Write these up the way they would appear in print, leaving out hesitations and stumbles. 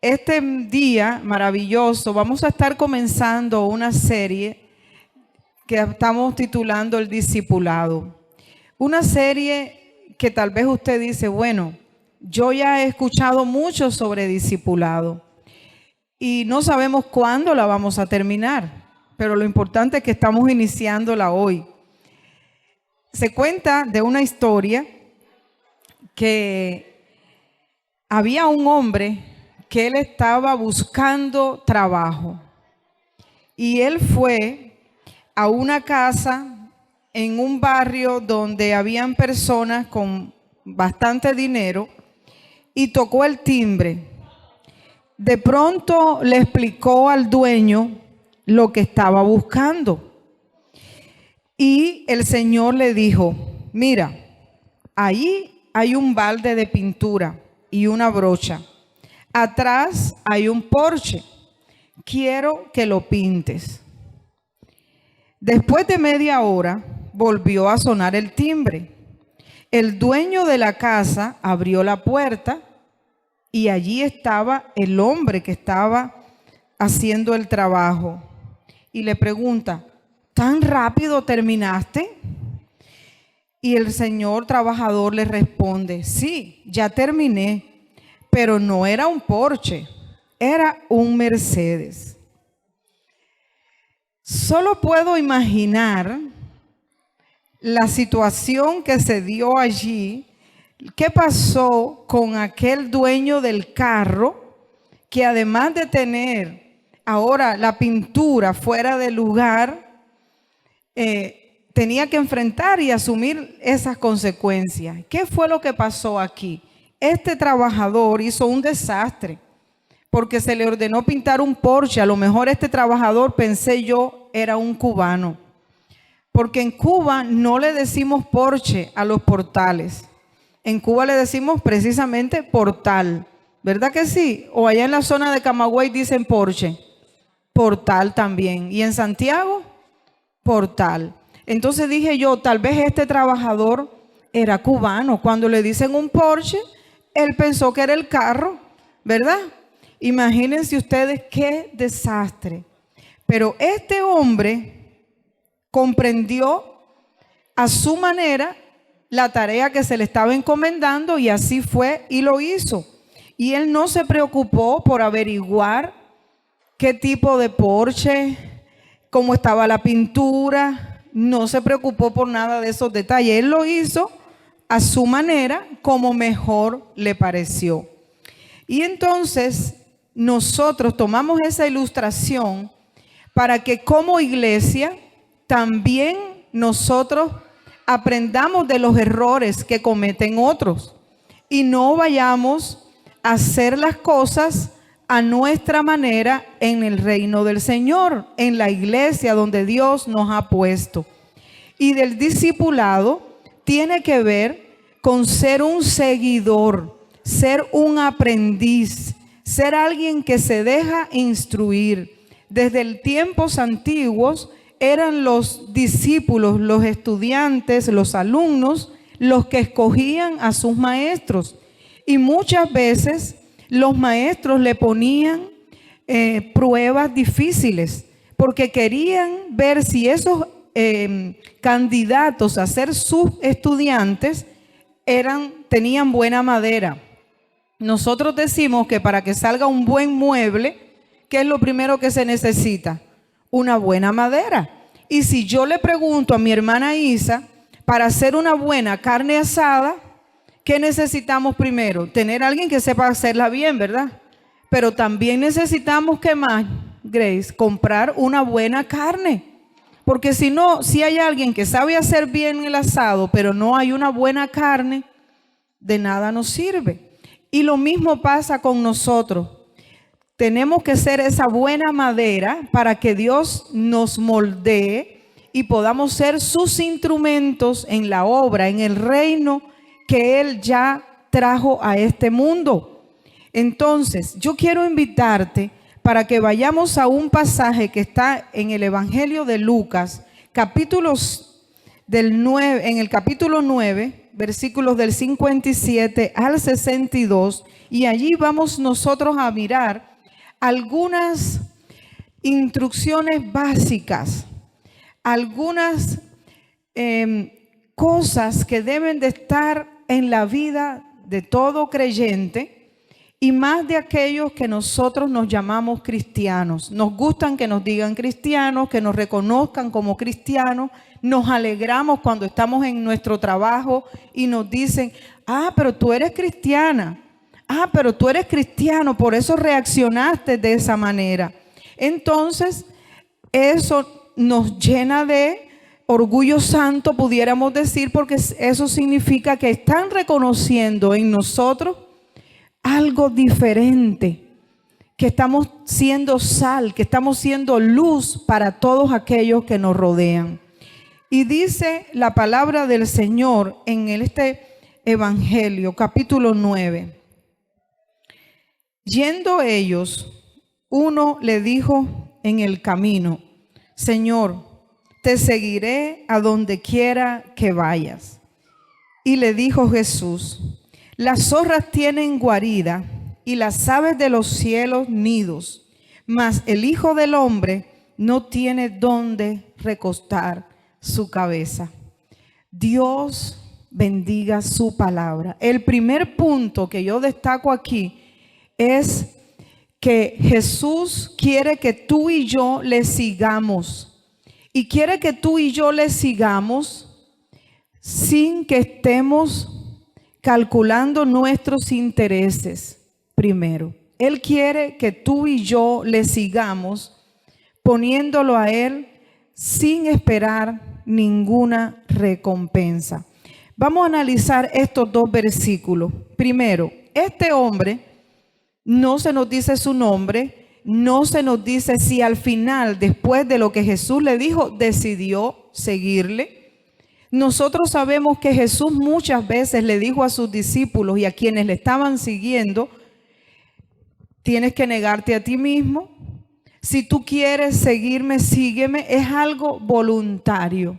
este día maravilloso vamos a estar comenzando una serie que estamos titulando El Discipulado. Una serie que tal vez usted dice, bueno, yo ya he escuchado mucho sobre discipulado y no sabemos cuándo la vamos a terminar, pero lo importante es que estamos iniciándola hoy. Se cuenta de una historia que había un hombre que él estaba buscando trabajo y él fue a una casa en un barrio donde habían personas con bastante dinero y tocó el timbre. De pronto le explicó al dueño lo que estaba buscando y el Señor le dijo, mira, ahí hay un balde de pintura y una brocha. Atrás hay un porche. Quiero que lo pintes. Después de media hora volvió a sonar el timbre. El dueño de la casa abrió la puerta y allí estaba el hombre que estaba haciendo el trabajo. Y le pregunta, ¿tan rápido terminaste? Y el señor trabajador le responde, sí, ya terminé. Pero no era un Porsche, era un Mercedes. Solo puedo imaginar la situación que se dio allí. ¿Qué pasó con aquel dueño del carro que además de tener ahora la pintura fuera de lugar, tenía que enfrentar y asumir esas consecuencias? ¿Qué fue lo que pasó aquí? Este trabajador hizo un desastre porque se le ordenó pintar un Porsche. A lo mejor este trabajador, pensé yo, era un cubano. Porque en Cuba no le decimos Porsche a los portales. En Cuba le decimos precisamente portal. ¿Verdad que sí? O allá en la zona de Camagüey dicen Porsche. Portal también. Y en Santiago, portal. Entonces dije yo, tal vez este trabajador era cubano. Cuando le dicen un Porsche, él pensó que era el carro, ¿verdad? Imagínense ustedes qué desastre. Pero este hombre comprendió a su manera la tarea que se le estaba encomendando y así fue y lo hizo. Y él no se preocupó por averiguar qué tipo de Porsche, cómo estaba la pintura, no se preocupó por nada de esos detalles. Él lo hizo a su manera, como mejor le pareció. Y entonces nosotros tomamos esa ilustración para que como iglesia también nosotros aprendamos de los errores que cometen otros y no vayamos a hacer las cosas a nuestra manera en el reino del Señor, en la iglesia donde Dios nos ha puesto. Y del discipulado tiene que ver con ser un seguidor, ser un aprendiz, ser alguien que se deja instruir. Desde los tiempos antiguos eran los discípulos, los estudiantes, los alumnos, los que escogían a sus maestros. Y muchas veces los maestros le ponían pruebas difíciles porque querían ver si esos candidatos a ser sus estudiantes tenían buena madera. Nosotros decimos que para que salga un buen mueble, ¿qué es lo primero que se necesita? Una buena madera. Y si yo le pregunto a mi hermana Isa, para hacer una buena carne asada, ¿qué necesitamos primero? Tener a alguien que sepa hacerla bien, ¿verdad? Pero también necesitamos, ¿qué más, Grace? Comprar una buena carne. Porque si no, si hay alguien que sabe hacer bien el asado, pero no hay una buena carne, de nada nos sirve. Y lo mismo pasa con nosotros. Tenemos que ser esa buena madera para que Dios nos moldee y podamos ser sus instrumentos en la obra, en el reino que Él ya trajo a este mundo. Entonces, yo quiero invitarte para que vayamos a un pasaje que está en el Evangelio de Lucas, en el capítulo 9, versículos del 57 al 62, y allí vamos nosotros a mirar algunas instrucciones básicas, algunas cosas que deben de estar en la vida de todo creyente, y más de aquellos que nosotros nos llamamos cristianos. Nos gustan que nos digan cristianos, que nos reconozcan como cristianos. Nos alegramos cuando estamos en nuestro trabajo y nos dicen: ah, pero tú eres cristiana. Ah, pero tú eres cristiano, por eso reaccionaste de esa manera. Entonces, eso nos llena de orgullo santo, pudiéramos decir, porque eso significa que están reconociendo en nosotros algo diferente, que estamos siendo sal, que estamos siendo luz para todos aquellos que nos rodean. Y dice la palabra del Señor en este Evangelio, capítulo 9. Yendo ellos, uno le dijo en el camino: Señor, te seguiré a donde quiera que vayas. Y le dijo Jesús: las zorras tienen guarida y las aves de los cielos nidos, mas el Hijo del Hombre no tiene dónde recostar su cabeza. Dios bendiga su palabra. El primer punto que yo destaco aquí es que Jesús quiere que tú y yo le sigamos, y quiere que tú y yo le sigamos sin que estemos calculando nuestros intereses primero. Él quiere que tú y yo le sigamos poniéndolo a Él sin esperar ninguna recompensa. Vamos a analizar estos dos versículos. Primero, este hombre, no se nos dice su nombre, no se nos dice si al final, después de lo que Jesús le dijo, decidió seguirle. Nosotros sabemos que Jesús muchas veces le dijo a sus discípulos y a quienes le estaban siguiendo: tienes que negarte a ti mismo. Si tú quieres seguirme, sígueme. Es algo voluntario.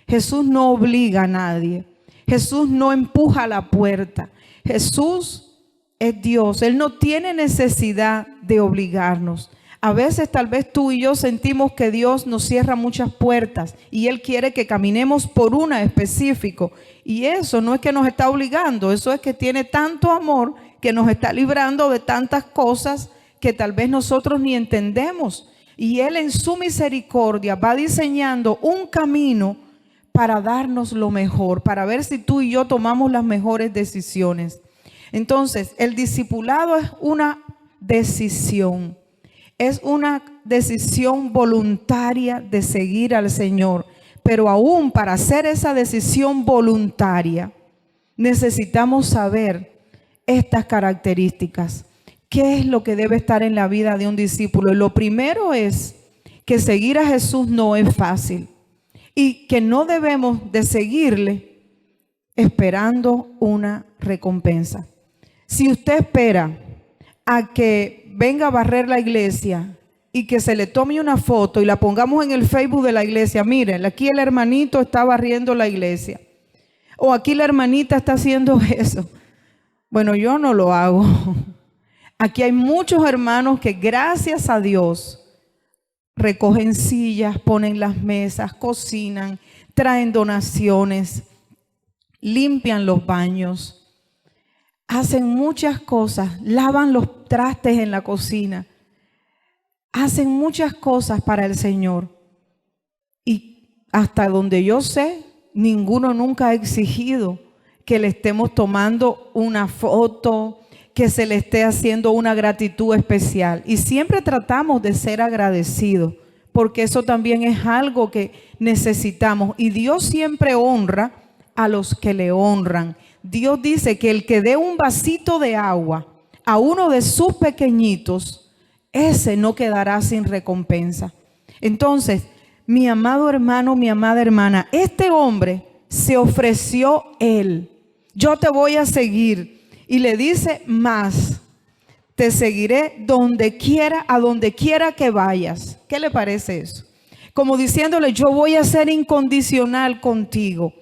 Jesús no obliga a nadie. Jesús no empuja la puerta. Jesús es Dios. Él no tiene necesidad de obligarnos. A veces tal vez tú y yo sentimos que Dios nos cierra muchas puertas y Él quiere que caminemos por una específico. Y eso no es que nos está obligando, eso es que tiene tanto amor que nos está librando de tantas cosas que tal vez nosotros ni entendemos. Y Él en su misericordia va diseñando un camino para darnos lo mejor, para ver si tú y yo tomamos las mejores decisiones. Entonces, el discipulado es una decisión. Es una decisión voluntaria de seguir al Señor. Pero aún para hacer esa decisión voluntaria, necesitamos saber estas características. ¿Qué es lo que debe estar en la vida de un discípulo? Y lo primero es que seguir a Jesús no es fácil. Y que no debemos de seguirle esperando una recompensa. Si usted espera a que venga a barrer la iglesia y que se le tome una foto y la pongamos en el Facebook de la iglesia: miren, aquí el hermanito está barriendo la iglesia, o aquí la hermanita está haciendo eso. Bueno, yo no lo hago. Aquí hay muchos hermanos que, gracias a Dios, recogen sillas, ponen las mesas, cocinan, traen donaciones, limpian los baños. Hacen muchas cosas, lavan los trastes en la cocina, hacen muchas cosas para el Señor. Y hasta donde yo sé, ninguno nunca ha exigido que le estemos tomando una foto, que se le esté haciendo una gratitud especial. Y siempre tratamos de ser agradecidos, porque eso también es algo que necesitamos. Y Dios siempre honra a los que le honran. Dios dice que el que dé un vasito de agua a uno de sus pequeñitos, ese no quedará sin recompensa. Entonces, mi amado hermano, mi amada hermana, este hombre se ofreció él. Yo te voy a seguir. Y le dice más: te seguiré donde quiera, a donde quiera que vayas. ¿Qué le parece eso? Como diciéndole: yo voy a ser incondicional contigo.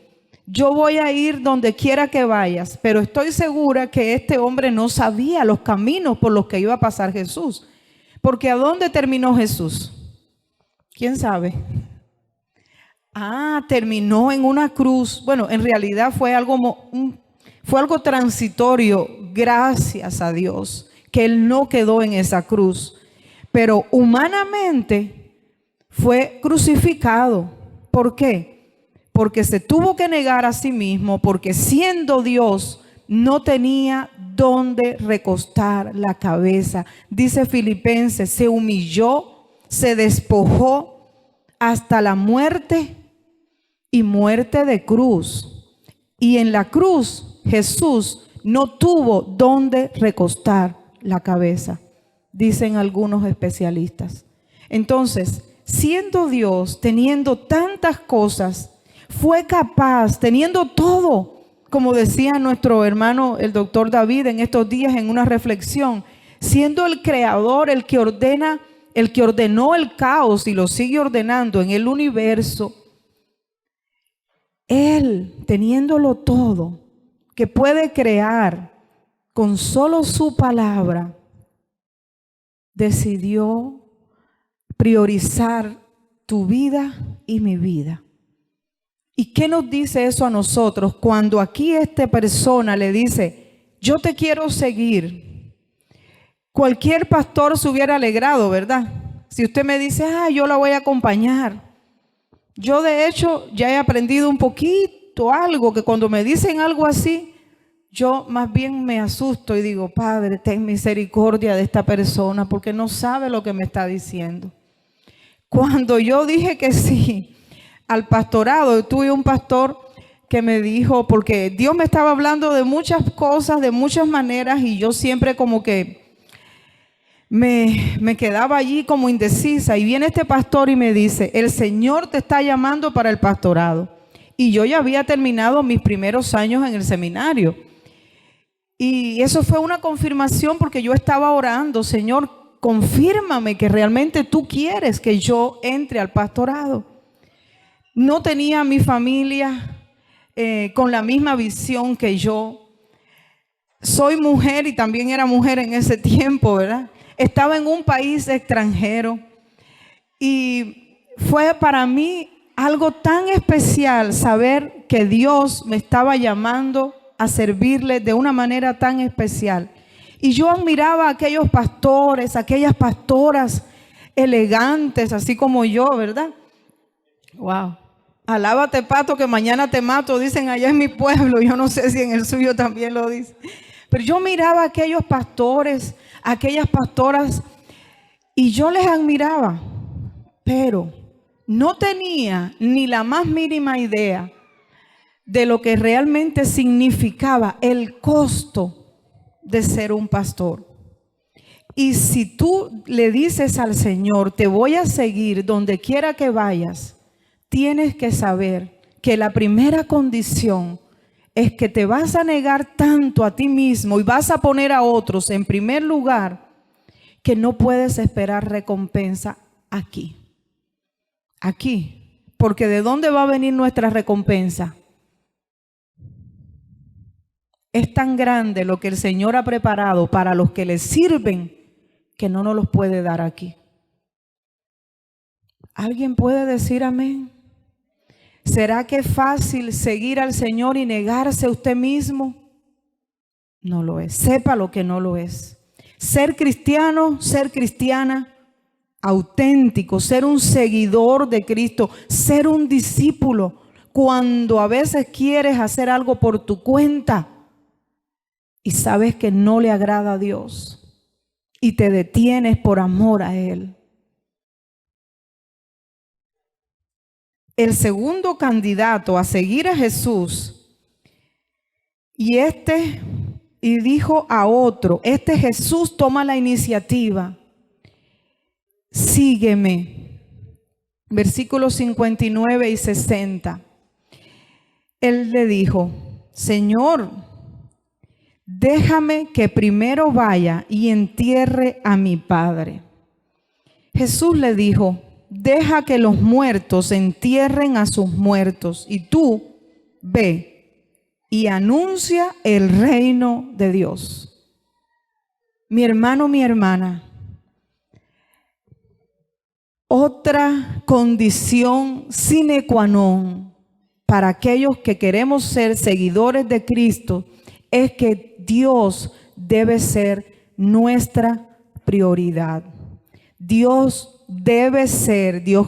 yo voy a ir donde quiera que vayas, pero estoy segura que este hombre no sabía los caminos por los que iba a pasar Jesús. Porque ¿a dónde terminó Jesús? ¿Quién sabe? Terminó en una cruz. Bueno, en realidad fue algo transitorio, gracias a Dios, que Él no quedó en esa cruz. Pero humanamente fue crucificado. ¿Por qué? Porque se tuvo que negar a sí mismo, porque siendo Dios no tenía dónde recostar la cabeza. Dice Filipenses, se humilló, se despojó hasta la muerte y muerte de cruz. Y en la cruz Jesús no tuvo dónde recostar la cabeza, dicen algunos especialistas. Entonces, siendo Dios, teniendo tantas cosas, fue capaz, teniendo todo, como decía nuestro hermano el doctor David en estos días en una reflexión, siendo el creador, el que ordenó el caos y lo sigue ordenando en el universo, Él, teniéndolo todo, que puede crear con solo su palabra, decidió priorizar tu vida y mi vida. ¿Y qué nos dice eso a nosotros cuando aquí esta persona le dice, yo te quiero seguir? Cualquier pastor se hubiera alegrado, ¿verdad? Si usted me dice, yo la voy a acompañar. Yo de hecho ya he aprendido un poquito algo, que cuando me dicen algo así, yo más bien me asusto y digo, Padre, ten misericordia de esta persona porque no sabe lo que me está diciendo. Cuando yo dije que sí al pastorado, tuve un pastor que me dijo, porque Dios me estaba hablando de muchas cosas, de muchas maneras, y yo siempre como que me quedaba allí como indecisa. Y viene este pastor y me dice, el Señor te está llamando para el pastorado. Y yo ya había terminado mis primeros años en el seminario. Y eso fue una confirmación porque yo estaba orando, Señor, confírmame que realmente tú quieres que yo entre al pastorado. No tenía mi familia con la misma visión que yo. Soy mujer y también era mujer en ese tiempo, ¿verdad? Estaba en un país extranjero y fue para mí algo tan especial saber que Dios me estaba llamando a servirle de una manera tan especial. Y yo admiraba a aquellos pastores, aquellas pastoras elegantes, así como yo, ¿verdad? Wow. Alábate, pato, que mañana te mato, dicen allá en mi pueblo. Yo no sé si en el suyo también lo dicen. Pero yo miraba a aquellos pastores, a aquellas pastoras, y yo les admiraba, pero no tenía ni la más mínima idea de lo que realmente significaba el costo de ser un pastor. Y si tú le dices al Señor, te voy a seguir donde quiera que vayas, tienes que saber que la primera condición es que te vas a negar tanto a ti mismo y vas a poner a otros en primer lugar que no puedes esperar recompensa aquí. Aquí. Porque ¿de dónde va a venir nuestra recompensa? Es tan grande lo que el Señor ha preparado para los que le sirven que no nos los puede dar aquí. ¿Alguien puede decir amén? ¿Será que es fácil seguir al Señor y negarse a usted mismo? No lo es. Sepa lo que no lo es. Ser cristiano, ser cristiana, auténtico, ser un seguidor de Cristo, ser un discípulo, cuando a veces quieres hacer algo por tu cuenta y sabes que no le agrada a Dios y te detienes por amor a Él. El segundo candidato a seguir a Jesús, y dijo a otro, Jesús toma la iniciativa, sígueme. Versículos 59 y 60. Él le dijo, Señor, déjame que primero vaya y entierre a mi padre. Jesús le dijo, deja que los muertos entierren a sus muertos y tú ve y anuncia el reino de Dios. Mi hermano, mi hermana, otra condición sine qua non para aquellos que queremos ser seguidores de Cristo es que Dios debe ser nuestra prioridad. Dios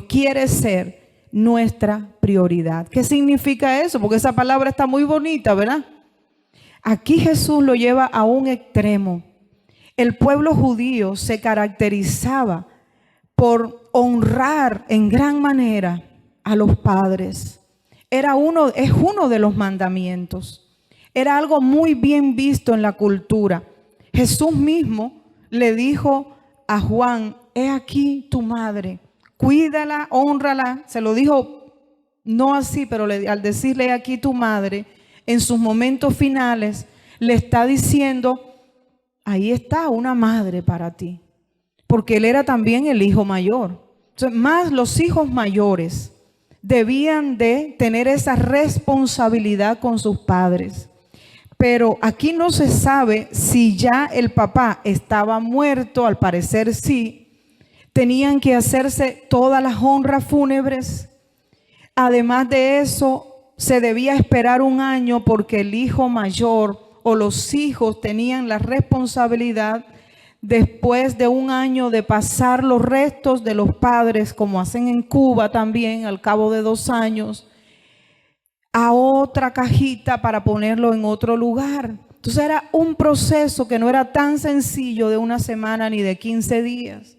quiere ser nuestra prioridad. ¿Qué significa eso? Porque esa palabra está muy bonita, ¿verdad? Aquí Jesús lo lleva a un extremo. El pueblo judío se caracterizaba por honrar en gran manera a los padres. Es uno de los mandamientos. Era algo muy bien visto en la cultura. Jesús mismo le dijo a Juan: he aquí tu madre, cuídala, hónrala. Se lo dijo no así, pero al decirle: he aquí tu madre, en sus momentos finales le está diciendo: ahí está una madre para ti. Porque él era también el hijo mayor. Entonces, más los hijos mayores debían de tener esa responsabilidad con sus padres. Pero aquí no se sabe si ya el papá estaba muerto. Al parecer sí. Tenían que hacerse todas las honras fúnebres. Además de eso, se debía esperar un año porque el hijo mayor o los hijos tenían la responsabilidad, después de un año, de pasar los restos de los padres, como hacen en Cuba también, al cabo de 2 años, a otra cajita para ponerlo en otro lugar. Entonces era un proceso que no era tan sencillo de 1 semana ni de 15 días.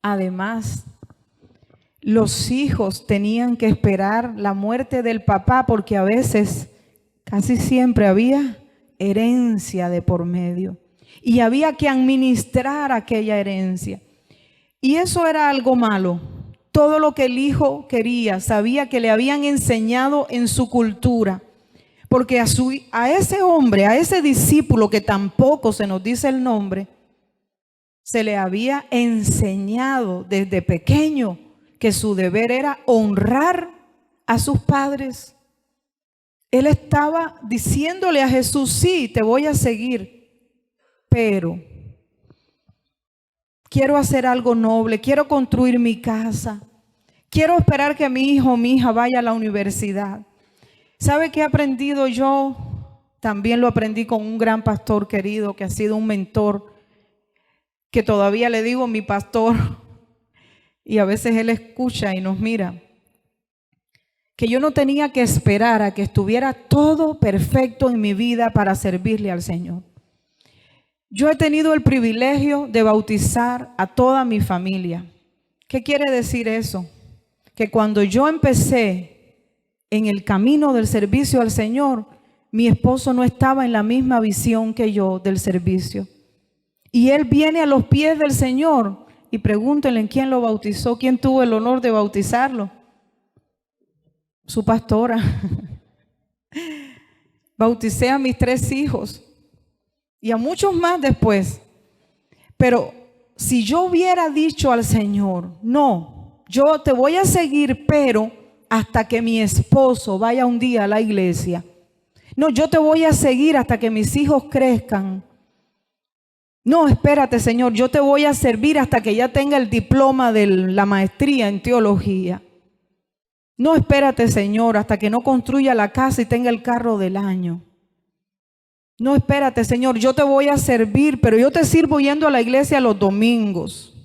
Además, los hijos tenían que esperar la muerte del papá porque a veces, casi siempre, había herencia de por medio. Y había que administrar aquella herencia. Y eso era algo malo. Todo lo que el hijo quería, sabía que le habían enseñado en su cultura. Porque a ese hombre, a ese discípulo que tampoco se nos dice el nombre, se le había enseñado desde pequeño que su deber era honrar a sus padres. Él estaba diciéndole a Jesús: sí, te voy a seguir, pero quiero hacer algo noble, quiero construir mi casa, quiero esperar que mi hijo o mi hija vaya a la universidad. ¿Sabe qué he aprendido yo? También lo aprendí con un gran pastor querido que ha sido un mentor, que todavía le digo mi pastor, y a veces él escucha y nos mira, que yo no tenía que esperar a que estuviera todo perfecto en mi vida para servirle al Señor. Yo he tenido el privilegio de bautizar a toda mi familia. ¿Qué quiere decir eso? Que cuando yo empecé en el camino del servicio al Señor, mi esposo no estaba en la misma visión que yo del servicio. Y él viene a los pies del Señor y pregúntenle en quién lo bautizó, quién tuvo el honor de bautizarlo. Su pastora. Bauticé a mis 3 hijos. Y a muchos más después. Pero si yo hubiera dicho al Señor: no, yo te voy a seguir, pero hasta que mi esposo vaya un día a la iglesia. No, yo te voy a seguir hasta que mis hijos crezcan. No, espérate, Señor, yo te voy a servir hasta que ya tenga el diploma de la maestría en teología. No, espérate, Señor, hasta que no construya la casa y tenga el carro del año. No, espérate, Señor, yo te voy a servir, pero yo te sirvo yendo a la iglesia los domingos.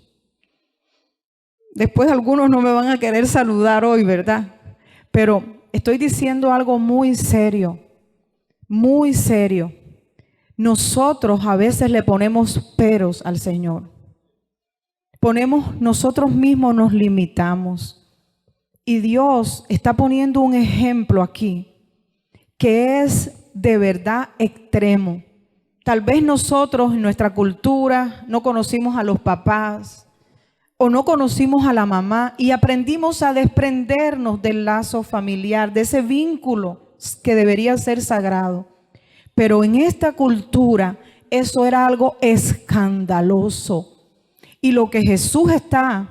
Después algunos no me van a querer saludar hoy, ¿verdad? Pero estoy diciendo algo muy serio, muy serio. Nosotros a veces le ponemos peros al Señor. Nosotros mismos nos limitamos. Y Dios está poniendo un ejemplo aquí que es de verdad extremo. Tal vez nosotros en nuestra cultura no conocimos a los papás o no conocimos a la mamá y aprendimos a desprendernos del lazo familiar, de ese vínculo que debería ser sagrado. Pero en esta cultura eso era algo escandaloso. Y lo que Jesús está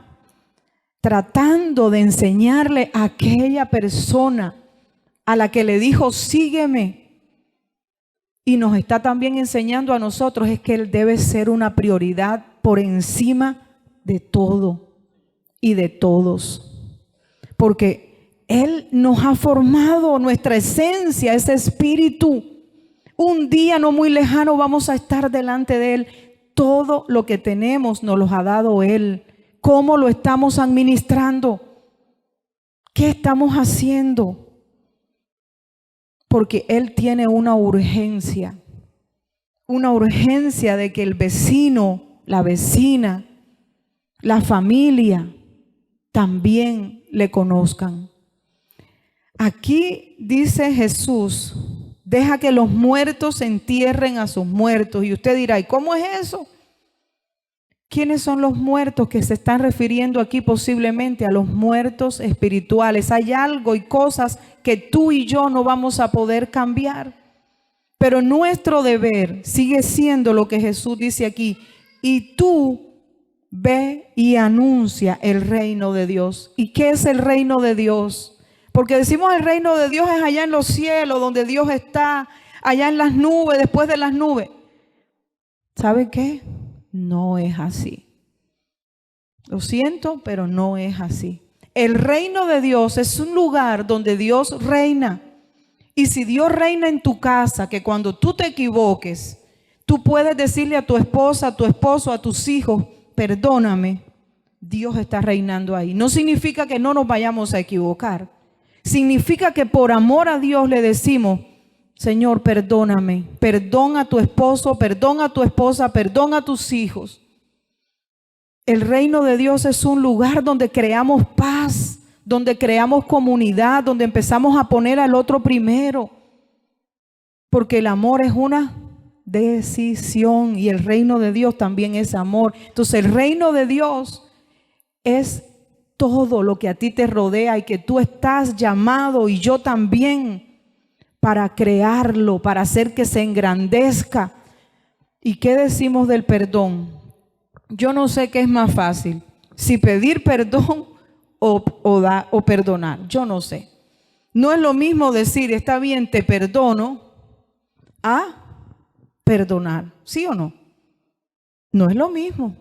tratando de enseñarle a aquella persona a la que le dijo, sígueme. Y nos está también enseñando a nosotros es que Él debe ser una prioridad por encima de todo y de todos. Porque Él nos ha formado, nuestra esencia, ese espíritu. Un día no muy lejano vamos a estar delante de Él. Todo lo que tenemos nos lo ha dado Él. ¿Cómo lo estamos administrando? ¿Qué estamos haciendo? Porque Él tiene una urgencia de que el vecino, la vecina, la familia también le conozcan. Aquí dice Jesús, deja que los muertos entierren a sus muertos. Y usted dirá, ¿y cómo es eso? ¿Quiénes son los muertos que se están refiriendo aquí? Posiblemente a los muertos espirituales. Hay algo y cosas que tú y yo no vamos a poder cambiar. Pero nuestro deber sigue siendo lo que Jesús dice aquí. Y tú ve y anuncia el reino de Dios. ¿Y qué es el reino de Dios? Porque decimos el reino de Dios es allá en los cielos, donde Dios está, allá en las nubes, después de las nubes. ¿Sabe qué? No es así. Lo siento, pero no es así. El reino de Dios es un lugar donde Dios reina. Y si Dios reina en tu casa, que cuando tú te equivoques, tú puedes decirle a tu esposa, a tu esposo, a tus hijos, perdóname, Dios está reinando ahí. No significa que no nos vayamos a equivocar. Significa que por amor a Dios le decimos, Señor, perdóname, perdón a tu esposo, perdón a tu esposa, perdón a tus hijos. El reino de Dios es un lugar donde creamos paz, donde creamos comunidad, donde empezamos a poner al otro primero. Porque el amor es una decisión y el reino de Dios también es amor. Entonces el reino de Dios es todo lo que a ti te rodea y que tú estás llamado y yo también para crearlo, para hacer que se engrandezca. ¿Y qué decimos del perdón? Yo no sé qué es más fácil, si pedir perdón o perdonar. Yo no sé. No es lo mismo decir, está bien, te perdono, a perdonar. ¿Sí o no? No es lo mismo.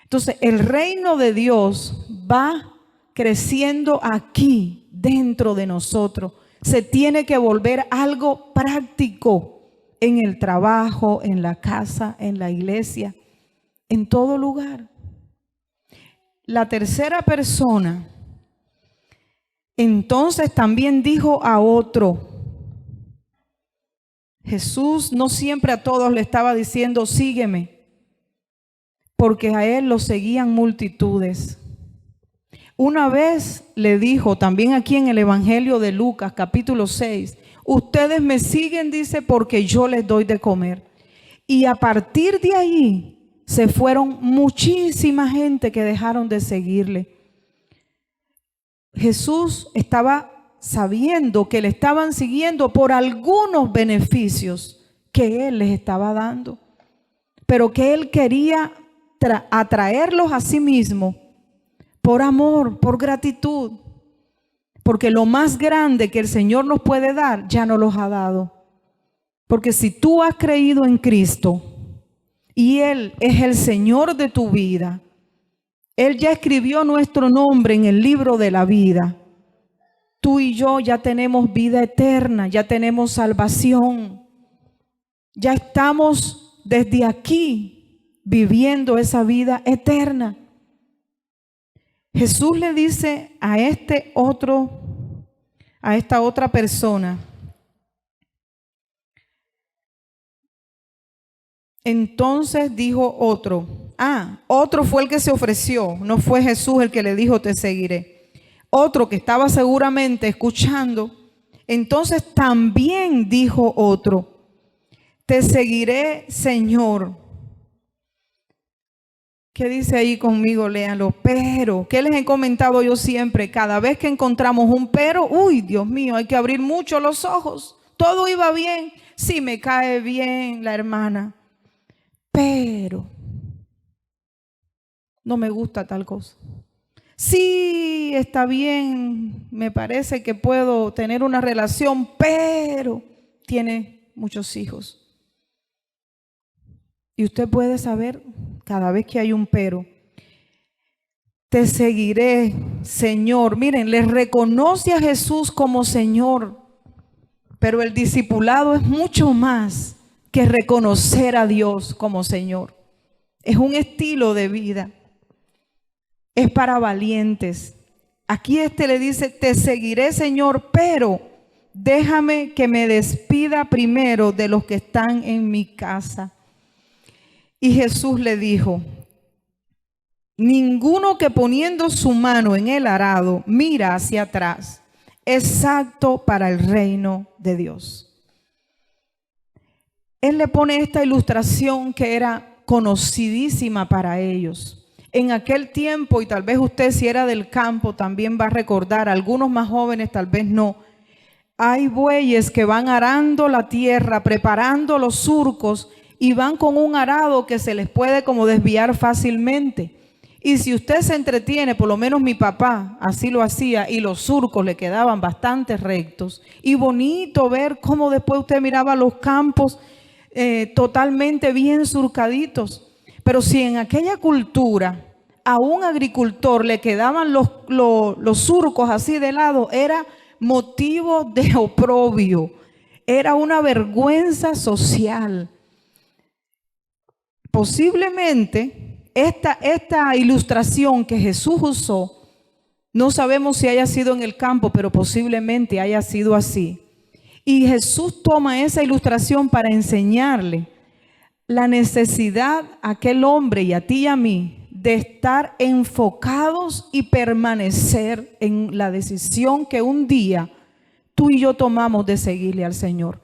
Entonces, el reino de Dios va creciendo aquí, dentro de nosotros. Se tiene que volver algo práctico en el trabajo, en la casa, en la iglesia, en todo lugar. La tercera persona, entonces también dijo a otro. Jesús no siempre a todos le estaba diciendo, sígueme, porque a él lo seguían multitudes. Una vez le dijo, también aquí en el Evangelio de Lucas, capítulo 6, ustedes me siguen, dice, porque yo les doy de comer. Y a partir de ahí se fueron muchísima gente que dejaron de seguirle. Jesús estaba sabiendo que le estaban siguiendo por algunos beneficios que Él les estaba dando, pero que Él quería atraerlos a sí mismo por amor, por gratitud, porque lo más grande que el Señor nos puede dar ya nos los ha dado. Porque si tú has creído en Cristo y Él es el Señor de tu vida, Él ya escribió nuestro nombre en el libro de la vida. Tú y yo ya tenemos vida eterna, ya tenemos salvación. Ya estamos desde aquí viviendo esa vida eterna. Jesús le dice a esta otra persona, entonces dijo otro, otro fue el que se ofreció, no fue Jesús el que le dijo te seguiré. Otro que estaba seguramente escuchando, entonces también dijo otro, te seguiré, Señor. ¿Qué dice ahí conmigo? Léanlo. Pero, ¿qué les he comentado yo siempre? Cada vez que encontramos un pero, uy, Dios mío, hay que abrir mucho los ojos. Todo iba bien. Sí, me cae bien la hermana. Pero, no me gusta tal cosa. Sí, está bien, me parece que puedo tener una relación, pero tiene muchos hijos. Y usted puede saber cada vez que hay un pero. Te seguiré, Señor. Miren, le reconoce a Jesús como Señor, pero el discipulado es mucho más que reconocer a Dios como Señor. Es un estilo de vida. Es para valientes. Aquí le dice, te seguiré, Señor, pero déjame que me despida primero de los que están en mi casa. Y Jesús le dijo, ninguno que poniendo su mano en el arado mira hacia atrás es apto para el reino de Dios. Él le pone esta ilustración que era conocidísima para ellos. En aquel tiempo, y tal vez usted si era del campo también va a recordar, algunos más jóvenes tal vez no, hay bueyes que van arando la tierra, preparando los surcos y van con un arado que se les puede como desviar fácilmente. Y si usted se entretiene, por lo menos mi papá así lo hacía y los surcos le quedaban bastante rectos y bonito ver cómo después usted miraba los campos totalmente bien surcaditos. Pero si en aquella cultura a un agricultor le quedaban los surcos así de lado, era motivo de oprobio, era una vergüenza social. Posiblemente esta ilustración que Jesús usó, no sabemos si haya sido en el campo, pero posiblemente haya sido así. Y Jesús toma esa ilustración para enseñarle la necesidad a aquel hombre y a ti y a mí de estar enfocados y permanecer en la decisión que un día tú y yo tomamos de seguirle al Señor.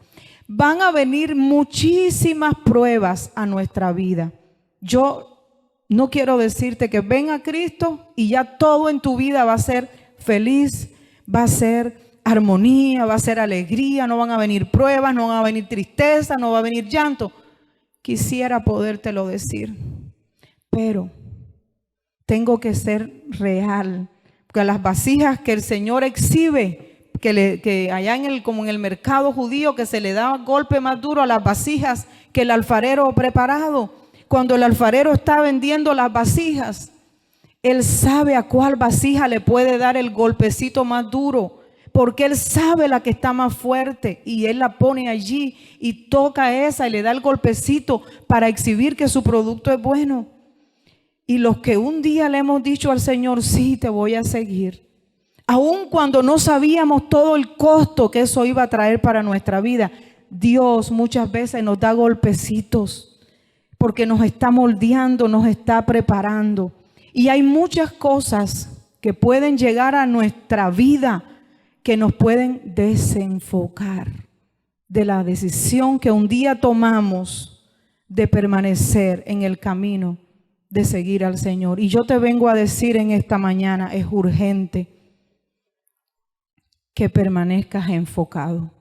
Van a venir muchísimas pruebas a nuestra vida. Yo no quiero decirte que ven a Cristo y ya todo en tu vida va a ser feliz, va a ser armonía, va a ser alegría, no van a venir pruebas, no van a venir tristeza, no va a venir llanto. Quisiera podértelo decir, pero tengo que ser real, porque las vasijas que el Señor exhibe, que allá como en el mercado judío, que se le da golpe más duro a las vasijas que el alfarero preparado. Cuando el alfarero está vendiendo las vasijas, él sabe a cuál vasija le puede dar el golpecito más duro, porque él sabe la que está más fuerte y él la pone allí y toca esa y le da el golpecito para exhibir que su producto es bueno. Y los que un día le hemos dicho al Señor, sí, te voy a seguir, aun cuando no sabíamos todo el costo que eso iba a traer para nuestra vida, Dios muchas veces nos da golpecitos porque nos está moldeando, nos está preparando. Y hay muchas cosas que pueden llegar a nuestra vida que nos pueden desenfocar de la decisión que un día tomamos de permanecer en el camino de seguir al Señor. Y yo te vengo a decir en esta mañana, es urgente que permanezcas enfocado.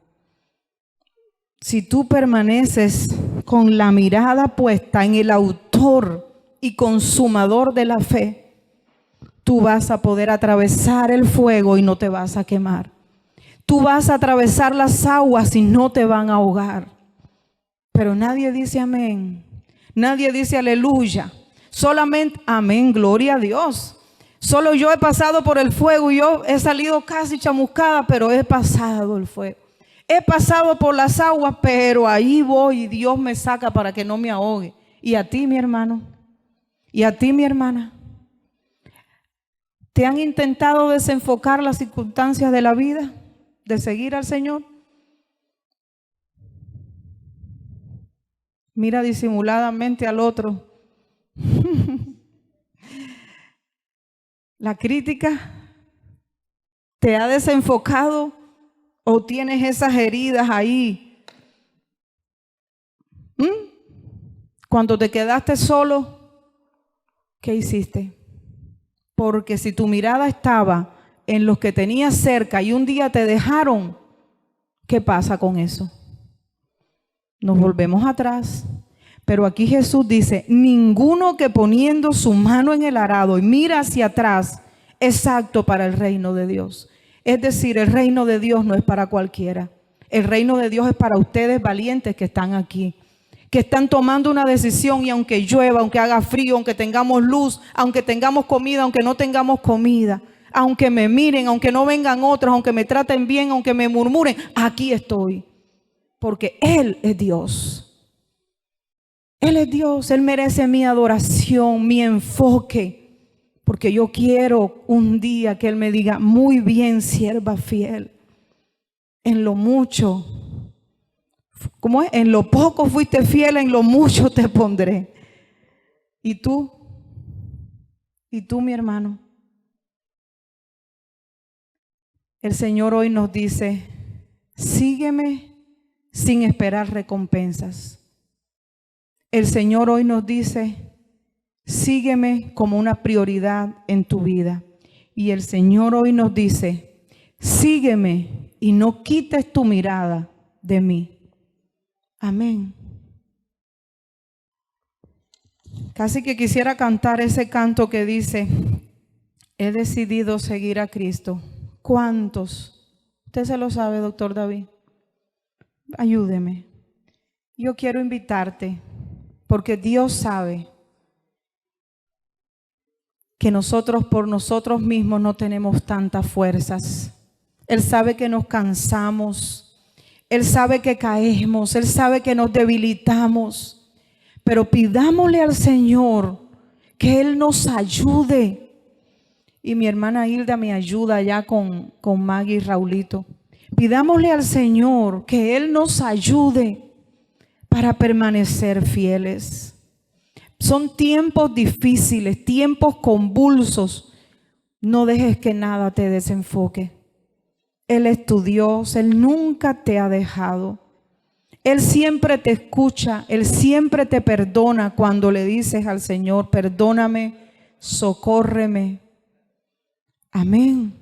Si tú permaneces con la mirada puesta en el autor y consumador de la fe, tú vas a poder atravesar el fuego y no te vas a quemar. Tú vas a atravesar las aguas y no te van a ahogar. Pero nadie dice amén. Nadie dice aleluya. Solamente amén, gloria a Dios. Solo yo he pasado por el fuego y yo he salido casi chamuscada, pero he pasado el fuego. He pasado por las aguas, pero ahí voy y Dios me saca para que no me ahogue. Y a ti, mi hermano, y a ti, mi hermana, ¿te han intentado desenfocar las circunstancias de la vida, de seguir al Señor? Mira disimuladamente al otro. La crítica te ha desenfocado o tienes esas heridas ahí. Cuando te quedaste solo, ¿qué hiciste? Porque si tu mirada estaba en los que tenías cerca y un día te dejaron, ¿qué pasa con eso? Nos volvemos atrás. Pero aquí Jesús dice, ninguno que poniendo su mano en el arado y mira hacia atrás exacto para el reino de Dios. Es decir, el reino de Dios no es para cualquiera. El reino de Dios es para ustedes valientes que están aquí, que están tomando una decisión, y aunque llueva, aunque haga frío, aunque tengamos luz, aunque tengamos comida, aunque no tengamos comida, aunque me miren, aunque no vengan otros, aunque me traten bien, aunque me murmuren, aquí estoy. Porque Él es Dios. Él es Dios. Él merece mi adoración, mi enfoque. Porque yo quiero un día que Él me diga: muy bien, sierva fiel. En lo mucho, ¿cómo es? En lo poco fuiste fiel, en lo mucho te pondré. ¿Y tú? ¿Y tú, mi hermano? El Señor hoy nos dice: sígueme sin esperar recompensas. El Señor hoy nos dice: sígueme como una prioridad en tu vida. Y el Señor hoy nos dice: sígueme y no quites tu mirada de mí. Amén. Casi que quisiera cantar ese canto que dice: he decidido seguir a Cristo. ¿Cuántos? Usted se lo sabe, doctor David. Ayúdeme. Yo quiero invitarte, porque Dios sabe que nosotros por nosotros mismos no tenemos tantas fuerzas. Él sabe que nos cansamos. Él sabe que caemos. Él sabe que nos debilitamos. Pero pidámosle al Señor que Él nos ayude. Y mi hermana Hilda me ayuda ya con Maggie y Raulito. Pidámosle al Señor que Él nos ayude para permanecer fieles. Son tiempos difíciles, tiempos convulsos. No dejes que nada te desenfoque. Él es tu Dios, Él nunca te ha dejado. Él siempre te escucha, Él siempre te perdona cuando le dices al Señor: perdóname, socórreme. Amén.